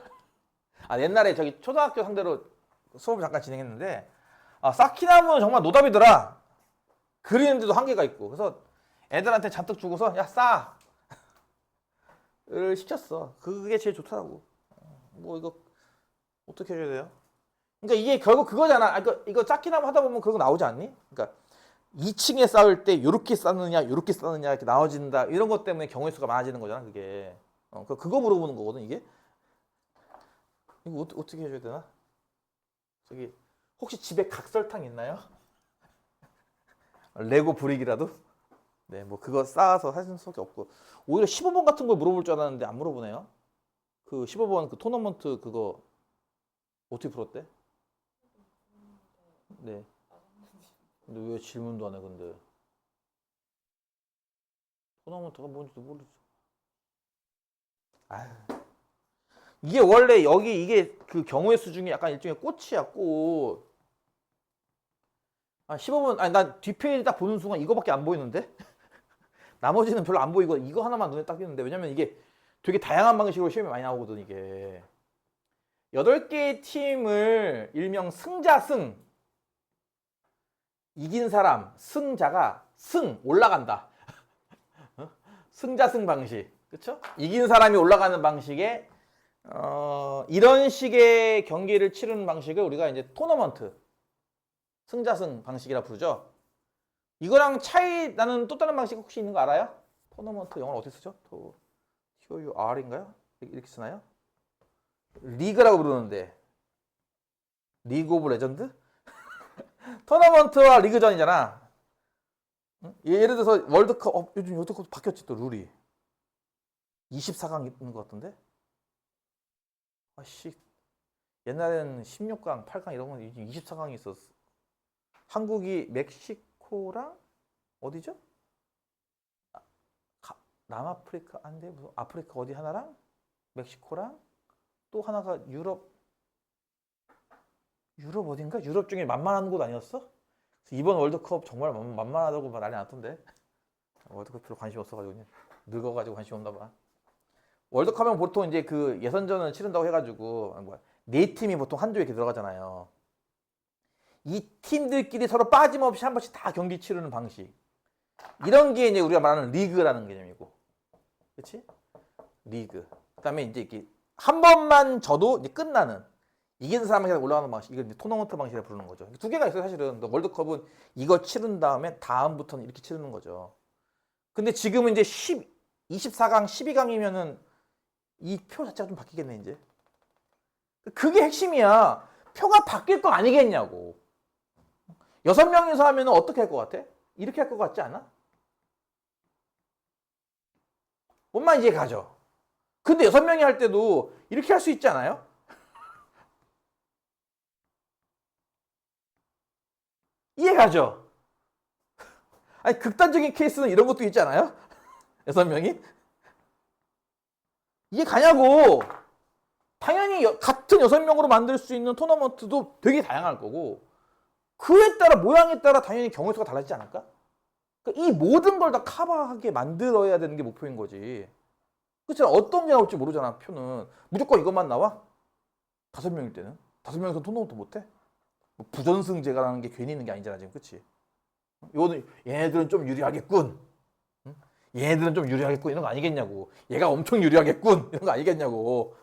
아 옛날에 저기 초등학교 상대로 수업을 잠깐 진행했는데 아 사키나무는 정말 노답이더라. 그리는데도 한계가 있고 그래서 애들한테 잔뜩 주고서 야 싸! 를 시켰어. 그게 제일 좋더라고. 뭐 이거 어떻게 해줘야 돼요? 그러니까 이게 결국 그거잖아. 아, 이거 사키나무 하다 보면 그거 나오지 않니? 그러니까 2층에 쌓을 때 요렇게 쌓느냐 요렇게 쌓느냐 이렇게 나눠진다 이런 것 때문에 경우의 수가 많아지는 거잖아 그게. 그거 물어보는 거거든 이게. 이거 어떻게 해줘야 되나? 저기 혹시 집에 각설탕 있나요? 레고 브릭이라도? 네, 뭐 그거 쌓아서 하시는 수밖에 없고 오히려 15번 같은 걸 물어볼 줄 알았는데 안 물어보네요. 그 15번 그 토너먼트 그거 어떻게 풀었대? 네. 근데 왜 질문도 안 해 근데? 토너먼트가 뭔지도 모르죠. 아휴. 이게 원래 여기 이게 그 경우의 수 중에 약간 일종의 꽃이야 꽃. 아 15번 아니 난 뒷페이지 딱 보는 순간 이거밖에 안 보이는데? 나머지는 별로 안 보이고 이거 하나만 눈에 딱 띄는데 왜냐면 이게 되게 다양한 방식으로 시험이 많이 나오거든 이게. 8개의 팀을 일명 승자승 이긴 사람 승자가 승 올라간다. 승자승 방식 그쵸? 이긴 사람이 올라가는 방식의 이런 식의 경기를 치르는 방식을 우리가 이제 토너먼트 승자승 방식이라 부르죠. 이거랑 차이 나는 또 다른 방식 혹시 있는 거 알아요? 토너먼트 영어로 어떻게 쓰죠? TOUR인가요? 이렇게 쓰나요? 리그라고 부르는데 리그 오브 레전드? 토너먼트와 리그전이잖아. 응? 예를 들어서 월드컵 요즘 월드컵 바뀌었지 또 룰이 24강 있는 것 같던데? 아씨 옛날에는 16강, 8강 이런 건 24강이 있었어. 한국이 멕시코랑 어디죠? 남아프리카 안돼 무슨 아프리카 어디 하나랑 멕시코랑 또 하나가 유럽 어딘가? 유럽 중에 만만한 곳 아니었어? 이번 월드컵 정말 만만하다고 난리 났던데. 월드컵 별로 관심 없어가지고 그냥 늙어가지고 관심 없나 봐. 월드컵은 보통 이제 그 예선전을 치른다고 해가지고 네 팀이 보통 한 조에 이렇게 들어가잖아요. 이 팀들끼리 서로 빠짐없이 한 번씩 다 경기 치르는 방식. 이런 게 이제 우리가 말하는 리그라는 개념이고, 그렇지? 리그. 그다음에 이제 이렇게 한 번만 져도 이제 끝나는 이기는 사람이 올라가는 방식. 이걸 이제 토너먼트 방식이라 부르는 거죠. 두 개가 있어요, 사실은. 월드컵은 이거 치른 다음에 다음부터는 이렇게 치르는 거죠. 근데 지금은 이제 24강, 12강이면은 이 표 자체가 좀 바뀌겠네, 이제. 그게 핵심이야. 표가 바뀔 거 아니겠냐고. 6명이서 하면 어떻게 할 것 같아? 이렇게 할 것 같지 않아? 뭔만 이해 가죠? 근데 6명이 할 때도 이렇게 할 수 있지 않아요? 이해 가죠? 아니, 극단적인 케이스는 이런 것도 있지 않아요? 6명이? 이해 가냐고! 당연히 같은 6명으로 만들 수 있는 토너먼트도 되게 다양할 거고, 그에 따라, 모양에 따라 당연히 경우의 수가 달라지지 않을까? 그러니까 이 모든 걸 다 커버하게 만들어야 되는 게 목표인 거지. 그렇잖아. 어떤 게 나올지 모르잖아, 표는. 무조건 이것만 나와? 5명일 때는. 5명에서 토너먼트 못해? 뭐 부전승제가라는 게 괜히 있는 게 아니잖아, 지금. 그치? 이거는 얘네들은 좀 유리하겠군. 응? 얘네들은 좀 유리하겠군. 이런 거 아니겠냐고. 얘가 엄청 유리하겠군. 이런 거 아니겠냐고.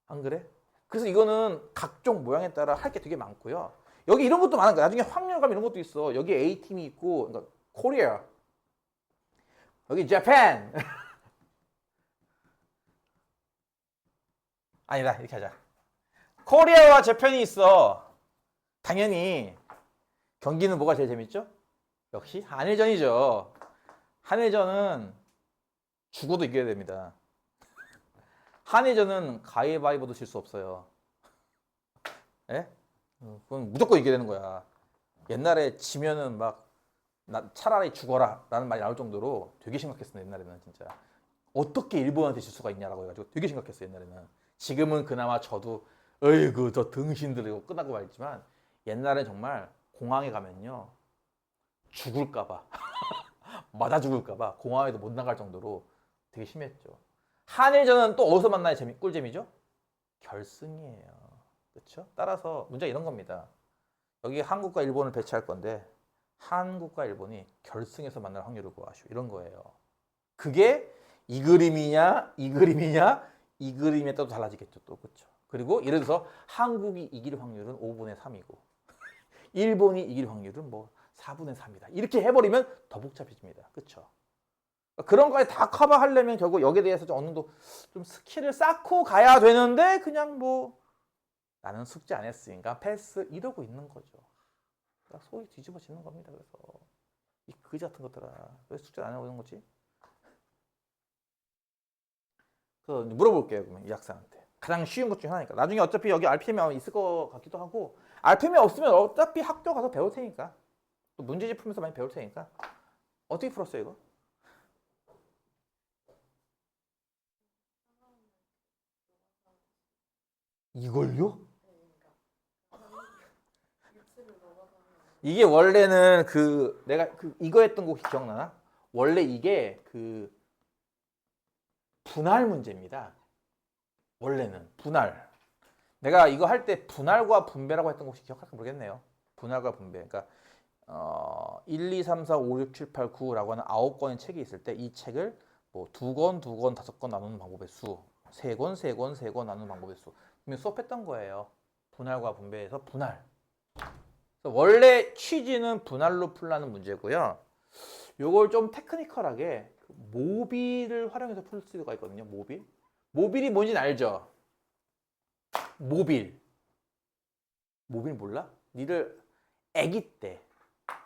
안 그래? 그래서 이거는 각종 모양에 따라 할 게 되게 많고요. 여기 이런 것도 많은 거야. 나중에 확률감 이런 것도 있어. 여기 A팀이 있고, 그러니까 코리아. 여기 재팬. 아니다. 이렇게 하자. 코리아와 재팬이 있어. 당연히 경기는 뭐가 제일 재밌죠? 역시 한일전이죠. 한혜전은 죽어도 이겨야 됩니다. 한혜전은 가위바위보도 질 수 없어요. 예? 그건 무조건 이겨야 되는 거야. 옛날에 지면은 막 차라리 죽어라 라는 말이 나올 정도로 되게 심각했어요. 옛날에는 진짜. 어떻게 일본한테 질 수가 있냐라고 해가지고 되게 심각했어요. 옛날에는. 지금은 그나마 저도 어이구 저 등신들 이거 끝나고 말지만 옛날엔 정말 공항에 가면요 죽을까봐 맞아 죽을까봐 공항에도 못 나갈 정도로 되게 심했죠. 한일전은 또 어디서 만나야 꿀잼이죠? 결승이에요. 그렇죠? 따라서 문제가 이런 겁니다. 여기 한국과 일본을 배치할 건데 한국과 일본이 결승에서 만날 확률을 구하시오. 이런 거예요. 그게 이 그림이냐 이 그림이냐 이 그림에 따라 달라지겠죠. 또 그렇죠. 그리고 예를 들어서 한국이 이길 확률은 5분의 3이고 일본이 이길 확률은 뭐 4분의 3이다. 이렇게 해버리면 더 복잡해집니다. 그렇죠? 그런 거에 다 커버하려면 결국 여기에 대해서 좀 어느 정도 좀 스킬을 쌓고 가야 되는데 그냥 뭐 나는 숙제 안 했으니까 패스 이러고 있는 거죠. 그러니까 속이 뒤집어지는 겁니다. 그래서 이 그지 같은 것들아 왜 숙제 안 하고 있는 거지? 그 물어볼게요. 그러면 이 학생한테 가장 쉬운 것 중에 하나니까 나중에 어차피 여기 RPM이 있을 것 같기도 하고 RPM이 없으면 어차피 학교 가서 배울 테니까 또 문제집 풀면서 많이 배울 테니까 어떻게 풀었어요 이거? 이걸요? 이게 원래는 그 내가 그 이거 했던 거 혹시 기억나나? 원래 이게 그 분할 문제입니다. 원래는 분할. 내가 이거 할 때 분할과 분배라고 했던 거 혹시 기억할까 모르겠네요. 분할과 분배. 그러니까 1, 2, 3, 4, 5, 6, 7, 8, 9라고 하는 9권의 책이 있을 때 이 책을 뭐 2권, 2권, 5권 나누는 방법의 수, 3권, 3권, 3권 나누는 방법의 수. 그러면 수업했던 거예요. 분할과 분배에서 분할. 원래 취지는 분할로 풀라는 문제고요. 요걸 좀 테크니컬하게 모빌을 활용해서 풀 수가 있거든요. 모빌. 모빌이 뭔지는 알죠? 모빌. 모빌 몰라? 니들 아기 때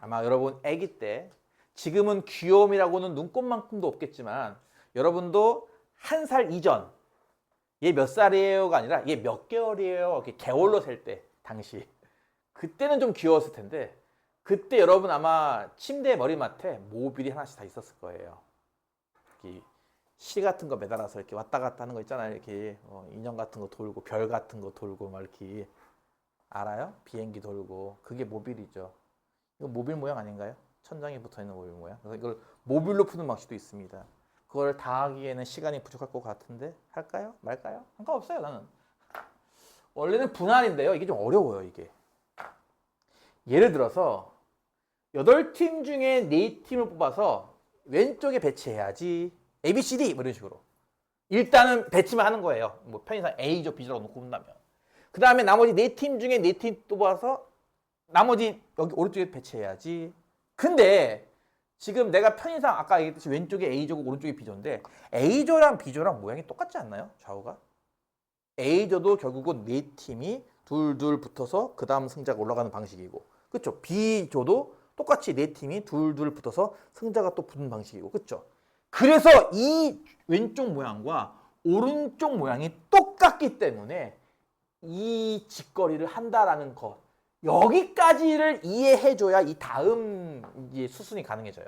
아마 여러분 아기 때 지금은 귀여움이라고는 눈곱만큼도 없겠지만 여러분도 한 살 이전 얘 몇 살이에요가 아니라 얘 몇 개월이에요 이렇게 개월로 셀 때 당시 그때는 좀 귀여웠을 텐데 그때 여러분 아마 침대 머리맡에 모빌이 하나씩 다 있었을 거예요. 이렇게 시 같은 거 매달아서 이렇게 왔다 갔다 하는 거 있잖아요. 이렇게 인형 같은 거 돌고 별 같은 거 돌고 막 이렇게 알아요? 비행기 돌고 그게 모빌이죠. 이거 모빌 모양 아닌가요? 천장에 붙어 있는 모빌 모양. 그래서 이걸 모빌로 푸는 방식도 있습니다. 그걸 다 하기에는 시간이 부족할 것 같은데 할까요? 말까요? 상관없어요. 나는 원래는 분할인데요. 이게 좀 어려워요. 이게 예를 들어서 8팀 중에 4팀을 뽑아서 왼쪽에 배치해야지 A, B, C, D 뭐 이런 식으로 일단은 배치만 하는 거예요. 뭐 편의상 A조, B조라고 놓고 본다면 그 다음에 나머지 4팀 중에 4팀 뽑아서 나머지 여기 오른쪽에 배치해야지. 근데 지금 내가 편의상 아까 얘기했듯이 왼쪽에 A조고 오른쪽에 B조인데 A조랑 B조랑 모양이 똑같지 않나요? 좌우가? A조도 결국은 4팀이 둘둘 붙어서 그 다음 승자가 올라가는 방식이고 그렇죠? B조도 똑같이 4팀이 둘둘 붙어서 승자가 또 붙는 방식이고 그렇죠? 그래서 이 왼쪽 모양과 오른쪽 모양이 똑같기 때문에 이 짓거리를 한다라는 것 여기까지를 이해해줘야 이 다음 이제 수순이 가능해져요.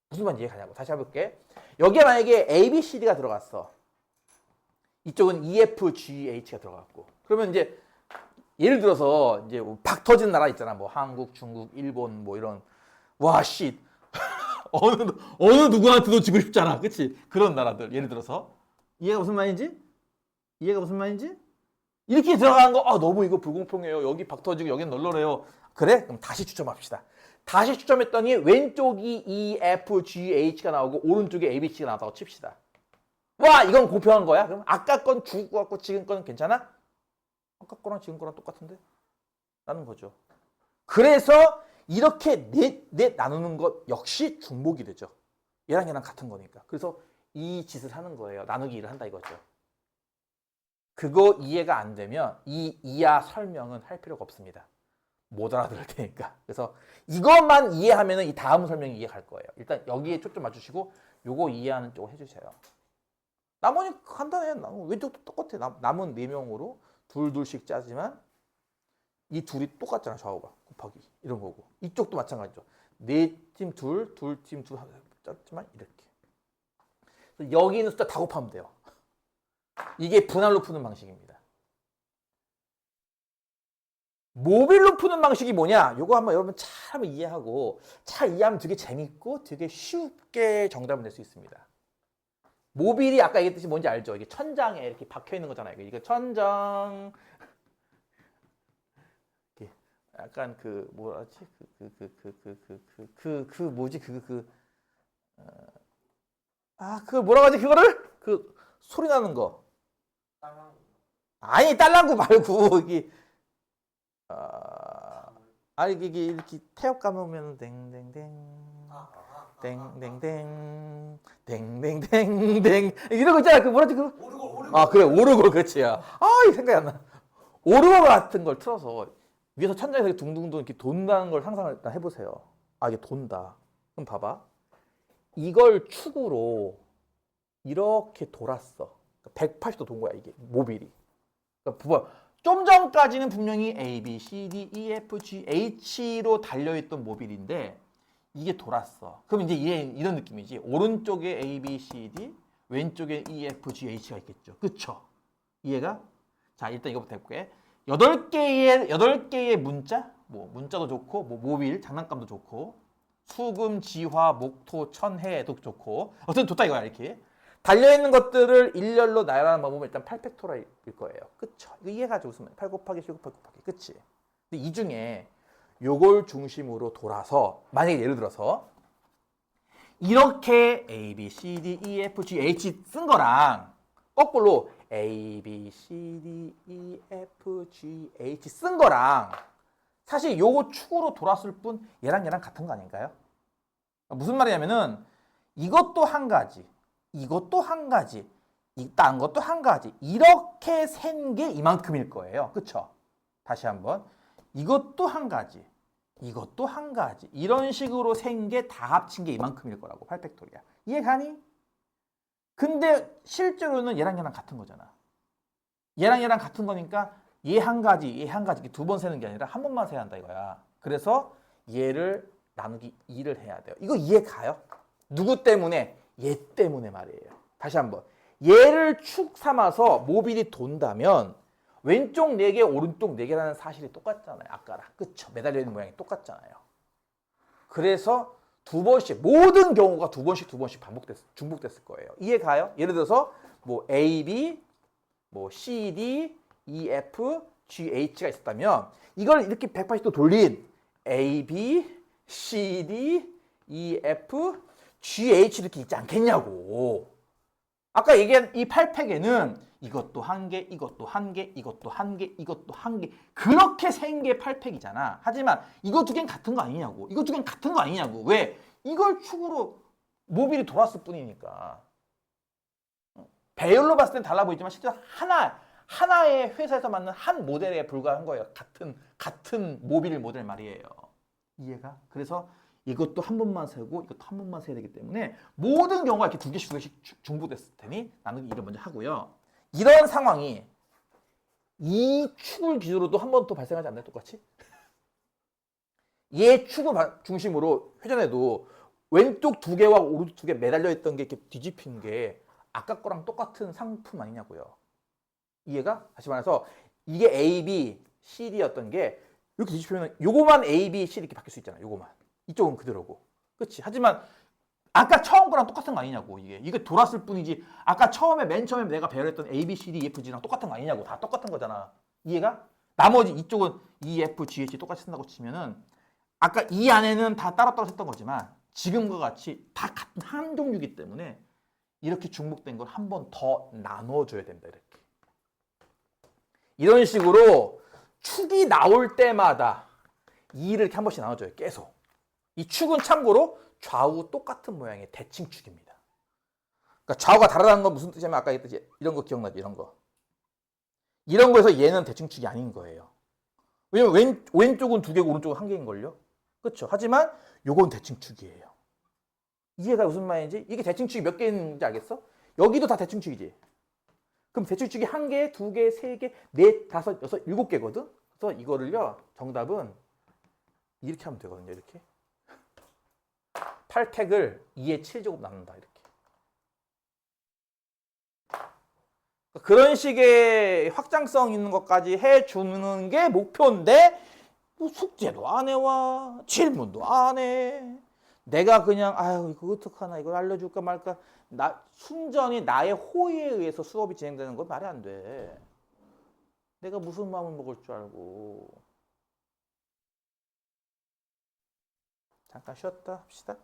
무슨 말인지 이해 가냐고. 다시 해볼게. 여기에 만약에 A, B, C, D가 들어갔어. 이쪽은 E, F, G, H가 들어갔고. 그러면 이제 예를 들어서 이제 박 터진 나라 있잖아. 뭐 한국, 중국, 일본 뭐 이런 와 씨. 어느 누구한테도 지고 싶잖아. 그치? 그런 나라들. 예를 들어서 이해가 무슨 말인지? 이해가 무슨 말인지? 이렇게 들어가는 거 너무 이거 불공평해요. 여기 박 터지고 여긴 널널해요. 그래? 그럼 다시 추첨합시다. 다시 추첨했더니 왼쪽이 E, F, G, H가 나오고 오른쪽에 A, B, C가 나왔다고 칩시다. 와 이건 공평한 거야? 그럼 아까 건 죽을 것 같고 지금 건 괜찮아? 아까 거랑 지금 거랑 똑같은데? 라는 거죠. 그래서 이렇게 넷 나누는 것 역시 중복이 되죠. 얘랑 얘랑 같은 거니까. 그래서 이 짓을 하는 거예요. 나누기 일을 한다 이거죠. 그거 이해가 안 되면 이 이하 설명은 할 필요가 없습니다. 못 알아들을 테니까. 그래서 이것만 이해하면 이 다음 설명이 이해 갈 거예요. 일단 여기에 초점 맞추시고 요거 이해하는 쪽을 해주세요. 나머지 간단해. 왼쪽도 똑같아. 남은 4명으로 둘씩 짜지만 이 둘이 똑같잖아. 좌우가 곱하기 이런 거고 이쪽도 마찬가지죠. 4팀 둘팀 둘 짰지만 이렇게. 그래서 여기 있는 숫자 다 곱하면 돼요. 이게 분할로 푸는 방식입니다. 모빌로 푸는 방식이 뭐냐? 요거 한번 여러분 잘 이해하고 잘 이해하면 되게 재밌고 되게 쉽게 정답을 낼 수 있습니다. 모빌이 아까 얘기했듯이 뭔지 알죠? 이게 천장에 이렇게 박혀 있는 거잖아요. 이거 천장 이렇게 약간 그 뭐라지? 뭐지? 그걸 뭐라고 하지? 그거를 그 소리 나는 거. 땅 아니 딸랑구 말고 이게 아니 이게 이렇게 태엽 감으면 댕댕댕 댕댕댕 댕댕댕댕 이런 거 있잖아. 그 뭐라지 그 오르골 그래 오르골 그렇지야. 이 생각이 안 나. 오르골 같은 걸 틀어서 위에서 천장에서 둥둥둥 이렇게 돈다는 걸 상상을 일단 해보세요. 이게 돈다. 그럼 봐봐. 이걸 축으로 이렇게 돌았어. 180도 돈 거야 이게 모빌이. 그러니까 좀 전까지는 분명히 A, B, C, D, E, F, G, H로 달려있던 모빌인데 이게 돌았어. 그럼 이제 이런 느낌이지. 오른쪽에 A, B, C, D, 왼쪽에 E, F, G, H가 있겠죠. 그쵸? 이해가? 자, 일단 이거부터 해볼게. 8개의 문자, 문자도 좋고, 모빌, 장난감도 좋고, 수금, 지화, 목토, 천해도 좋고, 어쨌든 좋다 이거야, 이렇게. 달려있는 것들을 일렬로 나열하는 방법은 일단 8팩토라일 거예요. 그쵸? 이거 이해가지고 웃으면 8 곱하기 7 곱하기 곱하기. 그치? 근데 이 중에 요걸 중심으로 돌아서 만약에 예를 들어서 이렇게 A, B, C, D, E, F, G, H 쓴 거랑 거꾸로 A, B, C, D, E, F, G, H 쓴 거랑 사실 요거 축으로 돌았을 뿐 얘랑 같은 거 아닌가요? 무슨 말이냐면은 이것도 한 가지, 이것도 한 가지, 딴 것도 한 가지 이렇게 센 게 이만큼일 거예요. 그쵸? 다시 한번 이것도 한 가지, 이것도 한 가지 이런 식으로 센 게 다 합친 게 이만큼일 거라고 8팩토리야. 이해가니? 근데 실제로는 얘랑 같은 거잖아. 얘랑 같은 거니까 얘 한 가지, 얘 한 가지 두 번 세는 게 아니라 한 번만 세야 한다 이거야. 그래서 얘를 나누기 2를 해야 돼요. 이거 이해 가요? 누구 때문에? 얘 때문에 말이에요. 다시 한번. 얘를 축 삼아서 모빌이 돈다면 왼쪽 4개, 오른쪽 4개라는 사실이 똑같잖아요. 아까랑. 그쵸? 매달려 있는 모양이 똑같잖아요. 그래서 두 번씩, 모든 경우가 두 번씩 중복됐을 거예요. 이해 가요? 예를 들어서 A, B, C, D, E, F, G, H가 있었다면 이걸 이렇게 180도 돌린 A, B, C, D, E, F, G, H 이렇게 있지 않겠냐고. 아까 얘기한 이 8팩에는 이것도 한 개, 이것도 한 개, 이것도 한 개, 이것도 한 개 그렇게 센 게 8팩이잖아. 하지만 이거 두 개는 같은 거 아니냐고. 이거 두 개는 같은 거 아니냐고. 왜? 이걸 축으로 모빌이 돌았을 뿐이니까. 배열로 봤을 땐 달라 보이지만 실제로 하나의 회사에서 만든 한 모델에 불과한 거예요. 같은 모빌 모델 말이에요. 이해가? 그래서 이것도 한 번만 세고 이것도 한 번만 세야 되기 때문에 모든 경우가 이렇게 두 개씩 중복됐을 테니 나누기 2를 먼저 하고요. 이런 상황이 이 축을 기준으로도 한 번 더 발생하지 않나요? 똑같이? 얘 축을 중심으로 회전해도 왼쪽 2개와 오른쪽 2개 매달려 있던 게 이렇게 뒤집힌 게 아까 거랑 똑같은 상품 아니냐고요. 이해가? 다시 말해서 이게 A, B, C, D였던 게 이렇게 뒤집히면 요거만 A, B, C 이렇게 바뀔 수 있잖아요. 요거만. 이쪽은 그대로고. 그렇지? 하지만 아까 처음 거랑 똑같은 거 아니냐고. 이게 돌았을 뿐이지. 아까 맨 처음에 내가 배열했던 A, B, C, D, E, F, G랑 똑같은 거 아니냐고. 다 똑같은 거잖아. 이해가? 나머지 이쪽은 E, F, G, H 똑같이 쓴다고 치면은 아까 이 안에는 다 따로따로 했던 거지만 지금과 같이 다 같은 한 종류이기 때문에 이렇게 중복된 걸 한 번 더 나눠줘야 된다. 이렇게. 이런 식으로 축이 나올 때마다 2를 이렇게 한 번씩 나눠줘요. 계속. 이 축은 참고로 좌우 똑같은 모양의 대칭축입니다. 그러니까 좌우가 다르다는 건 무슨 뜻이냐면 아까 얘기했듯이 이런 거 기억나지? 이런 거. 이런 거에서 얘는 대칭축이 아닌 거예요. 왜냐면 왼쪽은 2개고 오른쪽은 1개인걸요. 그렇죠. 하지만 요건 대칭축이에요. 이해가 무슨 말인지? 이게 대칭축이 몇 개인지 알겠어? 여기도 다 대칭축이지. 그럼 대칭축이 1개, 2개, 3개, 4, 5, 6, 7개거든? 그래서 이거를요, 정답은 이렇게 하면 되거든요, 이렇게. 8택을 2의 7제곱 나눈다, 이렇게. 그런 식의 확장성 있는 것까지 해주는 게 목표인데, 뭐 숙제도 안 해와, 질문도 안 해. 내가 그냥 아유 이거 어떡하나 이걸 알려줄까 말까 순전히 나의 호의에 의해서 수업이 진행되는 건 말이 안 돼. 내가 무슨 마음을 먹을 줄 알고. 잠깐 쉬었다 합시다.